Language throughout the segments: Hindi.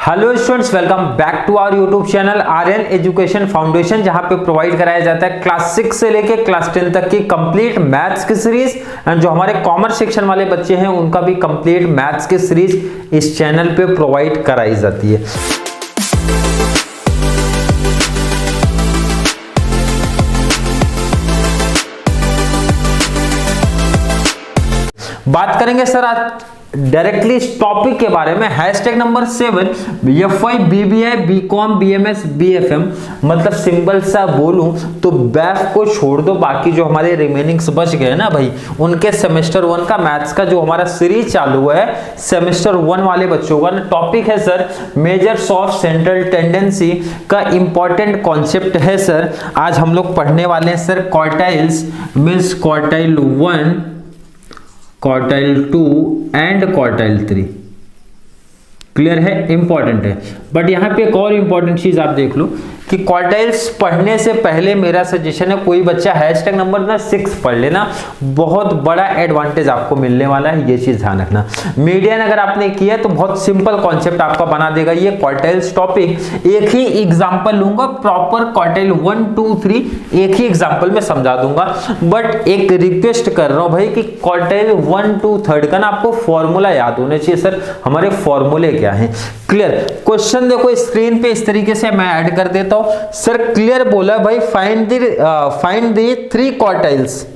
Hello students, welcome back to our YouTube channel Aryan education foundation, जहां पे प्रोवाइड कराया जाता है क्लास 6 से लेके क्लास 10 तक की कंप्लीट मैथ्स की सीरीज। एंड जो हमारे कॉमर्स सेक्शन वाले बच्चे हैं उनका भी कंप्लीट मैथ्स की सीरीज इस चैनल पे प्रोवाइड कराई जाती है। बात करेंगे सर आज डायरेक्टली इस टॉपिक के बारे में। Hashtag number 7 FY BBI BCom BMS BFM, मतलब सिंपल सा बोलूं तो बैफ को छोड़ दो, बाकी जो हमारे रिमेनिंग्स बच गए ना भाई, उनके सेमेस्टर 1 का मैथ्स का जो हमारा सीरीज चालू हुआ है सेमेस्टर 1 वाले बच्चों का टॉपिक है sir measures of central tendency का इंपॉर्टेंट कॉन्सेप्ट है सर। आज हम लोग पढ़ने वाले हैं sir quartiles means quartile 1, quartile 2 and quartile 3। Clear है, इंपॉर्टेंट है। बट यहाँ पे एक और इंपॉर्टेंट चीज आप देख लो कि क्वार्टाइल्स पढ़ने से पहले मेरा सजेशन है कोई बच्चा हैशटैग नंबर 6 पढ़ लेना, बहुत बड़ा एडवांटेज आपको मिलने वाला है, ये चीज ध्यान रखना। मीडियन अगर आपने किया तो बहुत सिंपल कॉन्सेप्ट आपका बना देगा ये क्वार्टाइल्स टॉपिक। एक ही एग्जांपल लूंगा, प्रॉपर क्वार्टाइल 1 2 3 एक ही एग्जांपल में समझा दूंगा। बट एक रिक्वेस्ट कर रहा हूं भाई कि क्वार्टाइल 1 2 3 का ना आपको फॉर्मूला याद होने चाहिए सर। हमारे फॉर्मूले क्या है? क्लियर क्वेश्चन देखो स्क्रीन पे, इस तरीके से मैं ऐड कर देता हूं सर। क्लियर बोला भाई फाइंड द 3 क्वार्टाइल्स।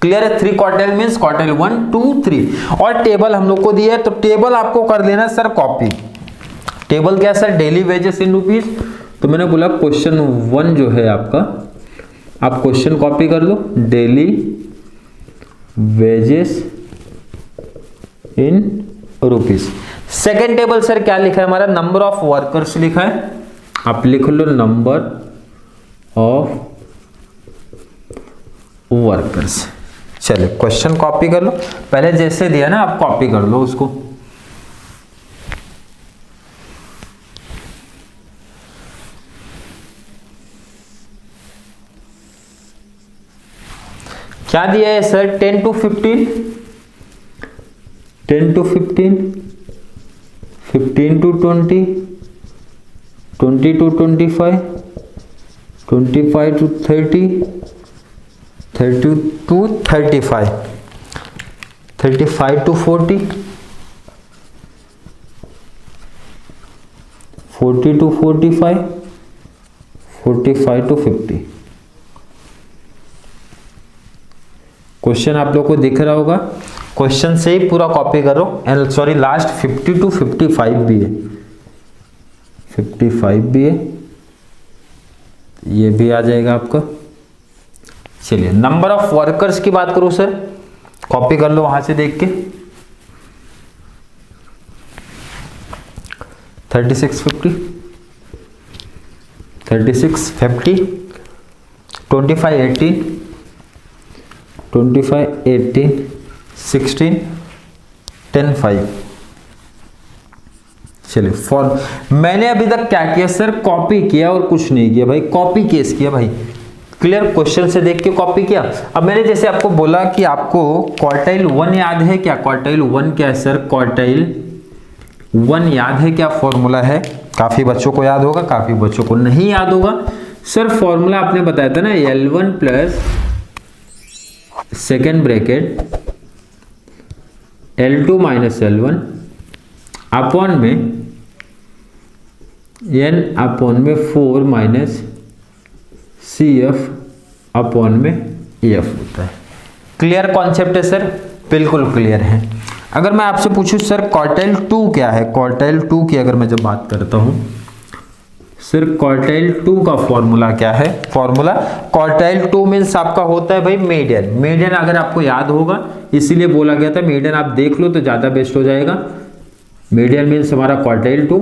क्लियर है, 3 क्वार्टाइल मींस क्वार्टाइल 1 2 3 और टेबल हम लोग को दिया है तो टेबल आपको कर लेना सर कॉपी। टेबल क्या है sir? Daily wages in rupees. तो मैंने बोला क्वेश्चन 1 जो है आपका, आप क्वेश्चन कॉपी कर लो, daily wages in rupees. Second table sir क्या लिखा है हमारा? नंबर ऑफ वर्कर्स लिखा है, आप लिख लो नंबर ऑफ वर्कर्स। चलिए क्वेश्चन कॉपी कर लो, पहले जैसे दिया ना आप कॉपी कर लो उसको। क्या दिया है sir? 10 to 15, 10 to 15, 15 to 20, 20 to 25, 25 to 30, 30 to 35, 35 to 40, 40 to 45, 45 to 50। Question आप लोग को दिख रहा होगा, क्वेश्चन से ही पूरा कॉपी करो। एंड सॉरी लास्ट 50 to 55 भी है, 55 भी है, ये भी आ जाएगा आपका। चलिए नंबर ऑफ वर्कर्स की बात करो सर, कॉपी कर लो वहां से देख के। 36 50, 36 50, 25 18, 25 18, 16 10 5। चलिए फॉर मैंने अभी तक क्या किया सर? कॉपी किया और कुछ नहीं किया भाई, कॉपी केस किया भाई। क्लियर, क्वेश्चन से देख के कॉपी किया। अब मैंने जैसे आपको बोला कि आपको क्वार्टाइल 1 याद है क्या? क्वार्टाइल 1 क्या है सर? क्वार्टाइल 1 याद है क्या? फॉर्मूला है, काफी बच्चों को याद होगा, काफी बच्चों को नहीं याद होगा। सर फॉर्मूला आपने बताया था ना, L1 plus second bracket L2 minus L1 upon में n अपॉन में 4 माइनस CF अपॉन में EF होता है। क्लियर कॉन्सेप्ट है सर? बिल्कुल क्लियर है। अगर मैं आपसे पूछूं सर क्वार्टाइल 2 क्या है? क्वार्टाइल 2 की अगर मैं जब बात करता हूं सर, क्वार्टाइल 2 का फॉर्मूला क्या है? फॉर्मूला क्वार्टाइल 2 मींस आपका होता है भाई मीडियन। मीडियन अगर आपको याद होगा इसीलिए बोला गया था, मीडियन आप देख लो तो ज्यादा बेस्ट हो जाएगा। मीडियन मींस हमारा क्वार्टाइल 2।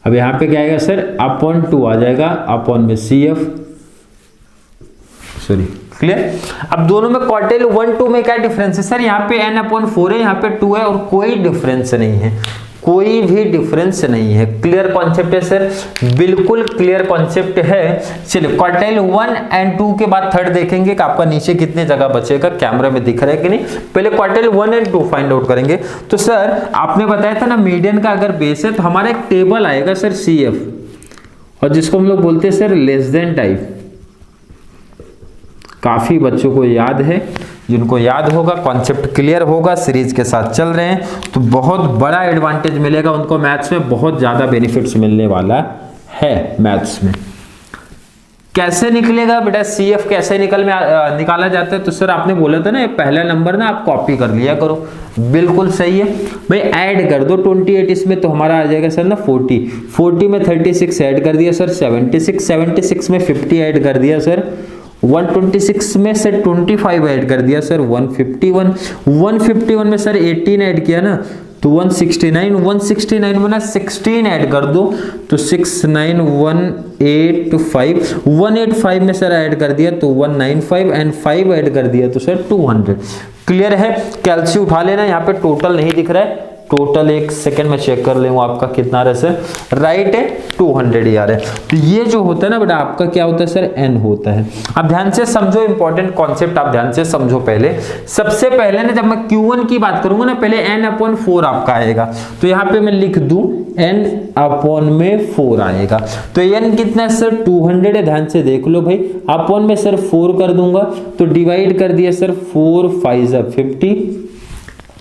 अब यहाँ पे क्या आएगा सर? अपॉन 2 आ जाएगा, अपॉन में CF। Sorry, clear. अब दोनों में क्वार्टाइल 1 2 में क्या डिफरेंस है सर? यहाँ पे n अपॉन 4 है, यहाँ पे 2 है और कोई डिफरेंस नहीं है, कोई भी डिफरेंस नहीं है। क्लियर कॉन्सेप्ट है सर, बिल्कुल क्लियर कॉन्सेप्ट है। चलिए क्वार्टाइल 1 एंड 2 के बाद थर्ड देखेंगे कि आपका नीचे कितने जगह बचेगा, कैमरा में दिख रहा है कि नहीं। पहले क्वार्टाइल 1 एंड 2 फाइंड आउट करेंगे। तो सर आपने बताया था ना मीडियन का अगर बेस है तो हमारा एक टेबल आएगा सर CF, और जिसको हम लोग बोलते हैं सर लेस देन टाइप। काफी बच्चों को याद है, जिनको याद होगा, कॉन्सेप्ट क्लियर होगा, सीरीज के साथ चल रहे हैं तो बहुत बड़ा एडवांटेज मिलेगा उनको। मैथ्स में बहुत ज्यादा बेनिफिट्स मिलने वाला है। मैथ्स में कैसे निकलेगा बेटा CF, कैसे निकाला जाता है? तो सर आपने बोला था ना ये पहला नंबर ना आप कॉपी कर लिया करो, बिल्कुल सही है भाई। ऐड कर दो 28, इसमें तो हमारा आ जाएगा सर ना 40 में 36 ऐड कर दिया सर 76 में 50 ऐड कर दिया सर 126 में सर 25 ऐड कर दिया सर 151 में सर 18 ऐड किया ना तो 169 में ना 16 ऐड कर दो तो 185 में सर ऐड कर दिया तो 195 एंड 5 ऐड कर दिया तो सर 200। क्लियर है? कैलसी उठा लेना, यहाँ पे टोटल नहीं दिख रहा है, टोटल एक सेकंड में चेक कर लेंगे आपका कितना रहा सर, राइट है 200 यार है। तो ये जो होता है ना बेटा आपका क्या होता है सर n होता है। अब ध्यान से समझो, इंपॉर्टेंट कॉन्सेप्ट आप ध्यान से समझो। पहले सबसे पहले ना जब मैं Q1 की बात करूंगा ना पहले n/4 आपका आएगा, तो यहाँ पे मैं लिख दूं n/4 आएगा। तो n कितना है सर 200 है, ध्यान से देख लो भाई। अपॉन में सर 4 कर दूंगा तो डिवाइड कर दिया सर 4 5 50।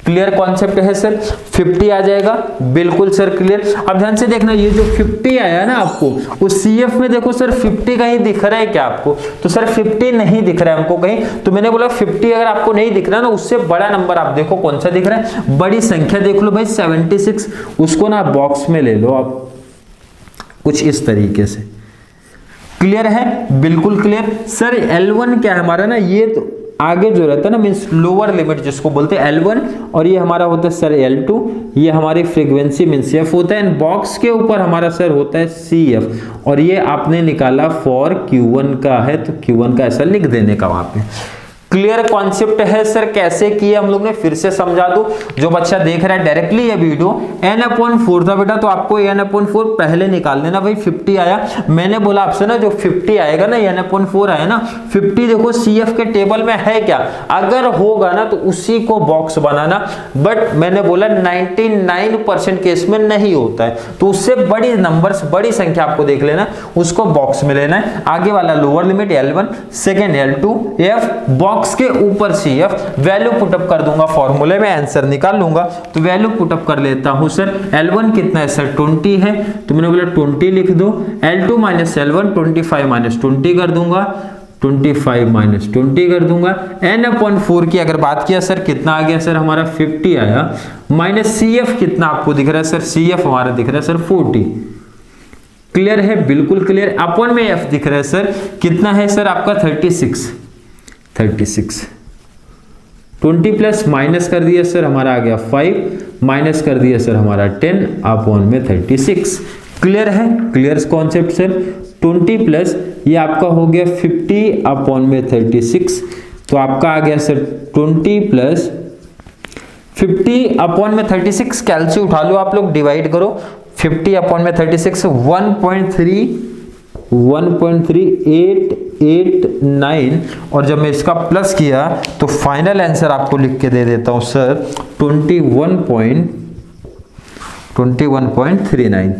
क्लियर कॉन्सेप्ट है सर, 50 आ जाएगा, बिल्कुल सर क्लियर। अब ध्यान से देखना ये जो 50 आया ना आपको उस CF में देखो सर 50 कहीं दिख रहा है क्या आपको? तो सर 50 नहीं दिख रहा है हमको कहीं। तो मैंने बोला 50 अगर आपको नहीं दिख रहा ना उससे बड़ा नंबर आप देखो कौन सा दिख रहा है, बड़ी संख्या देख लो भाई 76। उसको ना बॉक्स में ले लो आप कुछ इस तरीके से। क्लियर है? बिल्कुल क्लियर सर। L1 क्या है हमारा ना, ये तो आगे जो रहता है ना मींस लोअर लिमिट जिसको बोलते हैं L1, और ये हमारा होता है सर L2, ये हमारी फ्रीक्वेंसी मींस F होता है। एंड बॉक्स के ऊपर हमारा सर होता है CF, और ये आपने निकाला फॉर Q1 का है तो Q1 का ऐसा लिख देने का वहां पे। क्लियर कॉन्सेप्ट है सर, कैसे किए हम लोग ने फिर से समझा दो। जो बच्चा देख रहा है डायरेक्टली ये वीडियो, n/4 था बेटा तो आपको n/4 पहले निकाल देना भाई। 50 आया, मैंने बोला आपसे ना जो 50 आएगा ना n/4 आया ना 50 देखो CF के टेबल में है क्या, अगर होगा ना तो उसी को बॉक्स बनाना। बट मैंने बोला 99% केस में नहीं होता है, तो उससे बड़ी नंबर्स बड़ी संख्या आपको देख लेना, उसको बॉक्स में लेना है। आगे वाला lower limit L1, second L2, F box के ऊपर CF, वैल्यू पुटअप कर दूंगा फॉर्मूले में, आंसर निकाल लूंगा। तो वैल्यू पुटअप कर लेता हूं सर। L1 कितना है सर 20 है, तो मैंने बोला 20 लिख दो। L2 माइनस L1 25 माइनस 20 कर दूंगा, 25 माइनस 20 कर दूंगा। n/4 की अगर बात किया सर कितना आ गया सर हमारा 50 आया, माइनस CF कितना आपको दिख रहा है सर, CF हमारा दिख रहा है सर 40। क्लियर है? बिल्कुल क्लियर। अपॉन में F दिख रहा है सर कितना है सर आपका 36। 20 प्लस माइनस कर दिया सर हमारा आ गया 5, माइनस कर दिया सर हमारा 10 अपॉन में 36। क्लियर है? Clear concept sir. 20 प्लस ये आपका हो गया 50 अपॉन में 36, तो आपका आ गया सर 20 प्लस 50 अपॉन में 36। कैलसी उठा लो आप लोग, डिवाइड करो 50 अपॉन में 36 1.3889, और जब मैं इसका प्लस किया तो फाइनल आंसर आपको लिख के दे देता हूं सर 21.39।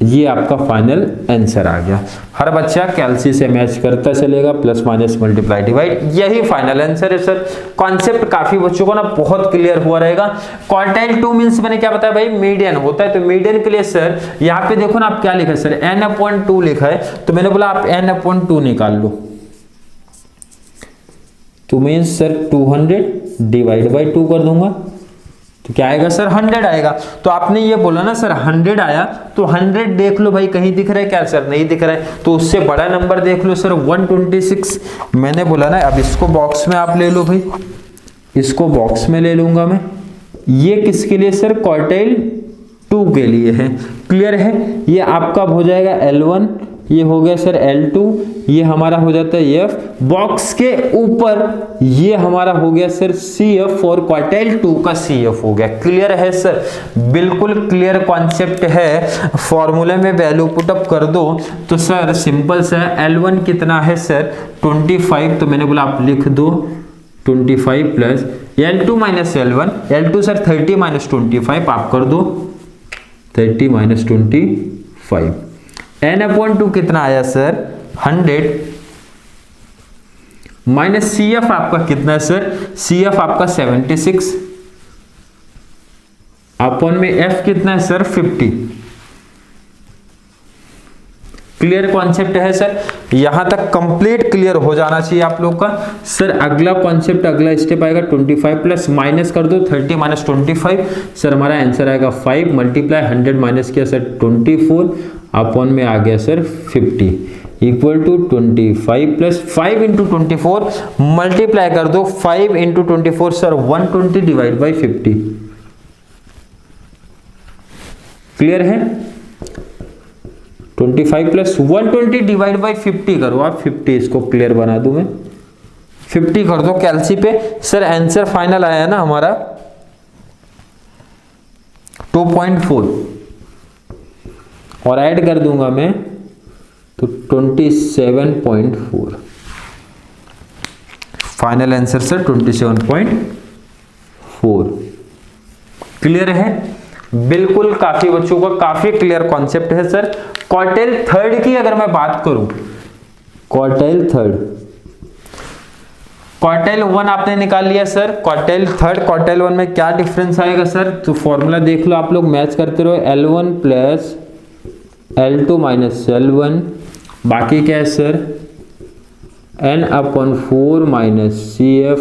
ये आपका फाइनल आंसर आ गया। हर बच्चा कैलसी से मैच करता चलेगा, प्लस माइनस मल्टीप्लाई डिवाइड, यही फाइनल आंसर है सर। कॉन्सेप्ट काफी बच्चों को ना बहुत क्लियर हुआ रहेगा। क्वार्टाइल 2 मींस मैंने क्या बताया भाई, मीडियन होता है। तो मीडियन के लिए सर यहाँ पे देखो ना आप क्या लिखा है सर, n/2 लिखा है, तो मैंने बोला आप n/2 निकाल लो, तो मींस सर 200 डिवाइड बाई 2 कर दूंगा तो क्या आएगा सर 100 आएगा। तो आपने ये बोला ना सर 100 आया, तो 100 देख लो भाई कहीं दिख रहा है क्या सर, नहीं दिख रहा है, तो उससे बड़ा नंबर देख लो सर 126। मैंने बोला ना अब इसको बॉक्स में आप ले लो भाई, इसको बॉक्स में ले लूंगा मैं। ये किसके लिए सर, क्वार्टाइल 2 के लिए है। क्लियर है? ये आपका हो जाएगा L1, ये हो गया सर L2, ये हमारा हो जाता है F, बॉक्स के ऊपर ये हमारा हो गया सर CF और क्वार्टाइल 2 का CF हो गया। क्लियर है सर, बिल्कुल क्लियर कॉन्सेप्ट है। फॉर्मूले में वैल्यू पुटअप कर दो तो सर सिंपल सा L1 कितना है सर 25, तो मैंने बोला आप लिख दो 25 plus L2 minus L1, L2 sir 30 minus 25, आप कर दो 30 माइनस 25, n/2 कितना आया सर 100, माइनस CF आपका कितना है सर, CF आपका 76, अपॉन में F कितना है सर 50। क्लियर कॉन्सेप्ट है सर, यहां तक कंप्लीट क्लियर हो जाना चाहिए आप लोग का। सर अगला कॉन्सेप्ट, अगला स्टेप आएगा 25 प्लस माइनस कर दो 30 माइनस 25, सर हमारा आंसर आएगा 5 मल्टीप्लाई 100 माइनस किया सर 24, अपॉन में आ गया sir 50 equal to 25 plus 5 into 24 multiply कर दो 5 into 24 sir 120 divide by 50। Clear है, 25 प्लस 120 डिवाइड बाई 50 करो आप, 50 इसको क्लियर बना दूं मैं, 50 कर दो कैलसी पे। सर आंसर फाइनल आया ना हमारा 2.4 और ऐड कर दूंगा मैं तो 27.4, फाइनल आंसर सर 27.4। क्लियर है, बिल्कुल काफी बच्चों का काफी क्लियर कॉन्सेप्ट है सर। क्वार्टाइल थर्ड की अगर मैं बात करूं, क्वार्टाइल थर्ड, क्वार्टाइल 1 आपने निकाल लिया सर, क्वार्टाइल थर्ड क्वार्टाइल 1 में क्या डिफरेंस आएगा सर, तो फॉर्मूला देख लो आप लोग, मैच करते रहो, L1 plus L2 minus L1, बाकी क्या है sir n/4 minus CF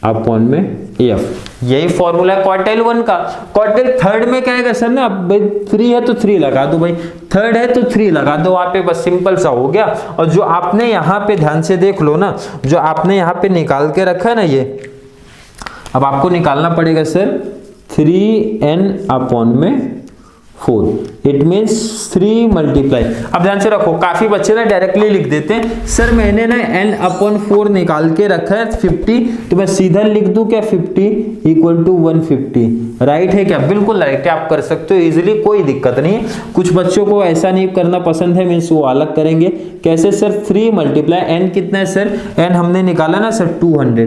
upon में F, यही फॉर्मूला है क्वार्टाइल 1 का। क्वार्टाइल थर्ड में क्या आएगा सर ना, अब भाई 3 है तो 3 लगा दो, भाई थर्ड है तो 3 लगा दो वहां पे, बस सिंपल सा हो गया। और जो आपने यहाँ पे ध्यान से देख लो ना, जो आपने यहाँ पे निकाल के रखा है ना, ये अब आपको निकालना पड़ेगा सर 3n अपॉन में 4, इट मीन्स 3 मल्टीप्लाई। अब ध्यान से रखो, काफी बच्चे ना डायरेक्टली लिख देते हैं सर मैंने ना n/4 निकाल के रखा है 50, तो मैं सीधा लिख दूं क्या 50 इक्वल टू 150, राइट है क्या, बिल्कुल राइट है, आप कर सकते हो इजीली, कोई दिक्कत नहीं है। कुछ बच्चों को ऐसा नहीं करना पसंद है, मीन्स वो अलग करेंगे। कैसे सर, 3 मल्टीप्लाई n कितना है सर, n हमने निकाला ना सर 200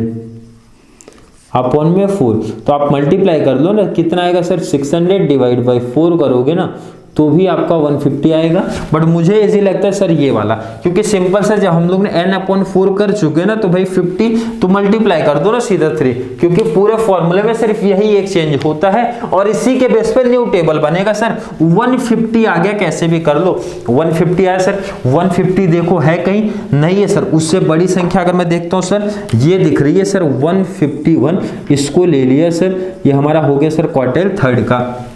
अपॉन में 4, तो आप मल्टीप्लाई कर लो ना, कितना आएगा सर 600 डिवाइड बाई 4 करोगे ना तो भी आपका 150 आएगा। बट मुझे इजी लगता है सर ये वाला, क्योंकि सिंपल सर जब हम लोग ने n/4 कर चुके ना तो भाई 50 तो मल्टीप्लाई कर दो ना सीधा 3, क्योंकि पूरे फॉर्मूले में सिर्फ यही एक चेंज होता है और इसी के बेस पे न्यू टेबल बनेगा सर। 150 आ गया, कैसे भी कर लो, 150 आया सर, 150 देखो है कहीं नहीं है सर, उससे बड़ी संख्या अगर मैं देखता हूँ सर, ये दिख रही है सर 151, इसको ले लिया सर, ये हमारा हो गया सर क्वार्टाइल थर्ड का।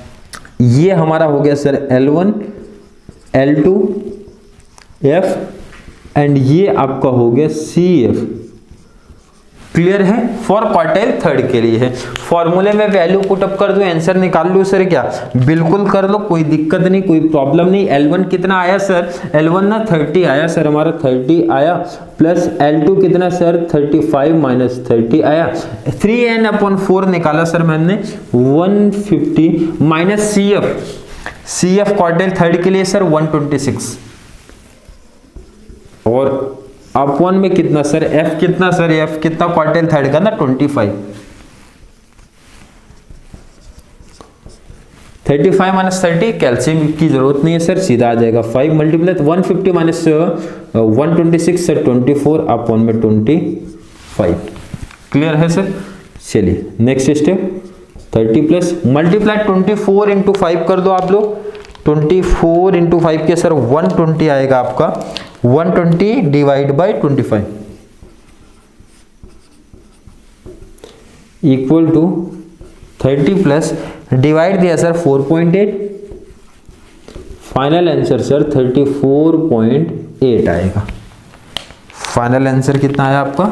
ये हमारा हो गया sir L1 L2 F and ये आपका हो गया CF। क्लियर है, फॉर क्वार्टाइल थर्ड के लिए है। फॉर्मूले में वैल्यू पुटअप कर दो, आंसर निकाल लो सर, क्या बिल्कुल कर लो, कोई दिक्कत नहीं, कोई प्रॉब्लम नहीं। L1 कितना आया सर, L1 ना 30 आया सर, हमारा 30 आया, प्लस L2 कितना सर 35 माइनस 30 आया, 3n/4 निकाला सर मैंने 150 माइनस CF क्वार्टाइल थर्ड के लिए सर 126 और अपॉन में कितना सर F कितना सर, F कितना क्वार्टाइल थर्ड का ना 25, 35 माइनस 30 कैल्शियम की जरूरत नहीं है सर, सीधा आ जाएगा 5 मल्टीप्लाई 150 माइनस 126 सर 24 अपॉन में 25। क्लियर है सर, चलिए next step 30 plus multiply 24 into 5 कर दो आप लोग, 24 इंटू 5 के सर 120 आएगा आपका, 120 divide by 25 equal to 30 plus divide दिया सर 4.8, फाइनल आंसर सर 34.8 आएगा। फाइनल आंसर कितना आया आपका,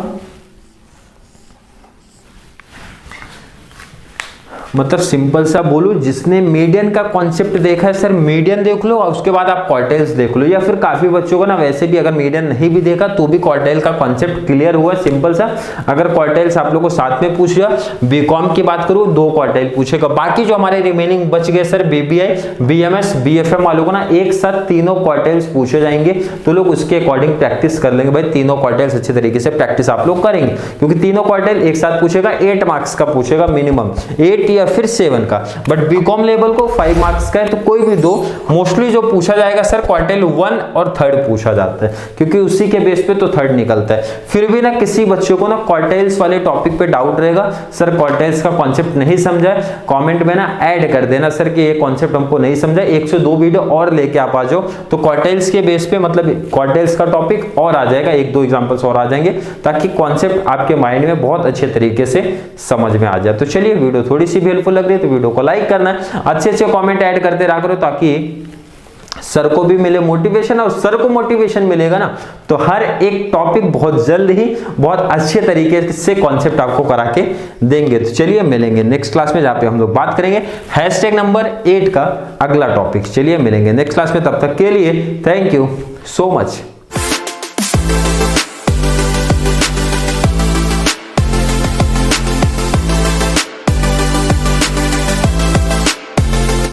मतलब सिंपल सा बोलूं, जिसने मीडियन का कॉन्सेप्ट देखा है सर मीडियन देख लो और उसके बाद आप क्वार्टाइल्स देख लो, या फिर काफी बच्चों को ना वैसे भी अगर मीडियन नहीं भी देखा तो भी क्वार्टाइल का कॉन्सेप्ट क्लियर हुआ सिंपल सा। अगर क्वार्टाइल्स आप लोग को साथ में पूछ लिया, बीकॉम की बात करूं 2 क्वार्टाइल पूछेगा, बाकी जो हमारे रिमेनिंग बच गए सर बीबीआई बीएमएस बीएफएम वालों को ना एक साथ तीनों क्वार्टाइल्स पूछे जाएंगे, तो लोग उसके अकॉर्डिंग प्रैक्टिस कर लेंगे। भाई तीनों क्वार्टाइल्स अच्छे तरीके से प्रैक्टिस आप लोग करेंगे, क्योंकि तीनों क्वार्टाइल एक साथ पूछेगा, 8 मार्क्स का पूछेगा मिनिमम, 8 या फिर 7 का। बट बीकॉम लेवल को 5 मार्क्स का है, तो कोई भी दो, मोस्टली जो पूछा जाएगा सर क्वार्टाइल 1 और 3 पूछा जाता है, क्योंकि उसी के बेस पे तो 3 निकलता है। फिर भी ना किसी बच्चे को ना क्वार्टाइल्स वाले टॉपिक पे डाउट रहेगा, सर क्वार्टाइल्स का कॉन्सेप्ट नहीं समझा है, कमेंट में ना ऐड कर देना सर कि ये कॉन्सेप्ट हमको नहीं समझा, 1 से 2 वीडियो और लेके आप आ जाओ, तो क्वार्टाइल्स के बेस पे मतलब क्वार्टाइल्स का टॉपिक और आ जाएगा, 1-2 एग्जांपल्स और आ जाएंगे, ताकि कॉन्सेप्ट आपके माइंड में बहुत अच्छे तरीके से समझ में आ जाए। तो चलिए वीडियो थोड़ी सी भी हेल्पफुल लग रही है तो वीडियो को लाइक करना है, अच्छे अच्छे कमेंट ऐड करते रहा करो, ताकि सर को भी मिले मोटिवेशन, और सर को मोटिवेशन मिलेगा ना तो हर एक टॉपिक बहुत जल्द ही बहुत अच्छे तरीके से कॉन्सेप्ट आपको करा के देंगे। तो चलिए मिलेंगे नेक्स्ट क्लास में, जहां पे हम लोग बात करेंगे हैशटैग नंबर 8 का अगला टॉपिक। चलिए मिलेंगे नेक्स्ट क्लास में, तब तक के लिए थैंक यू सो मच।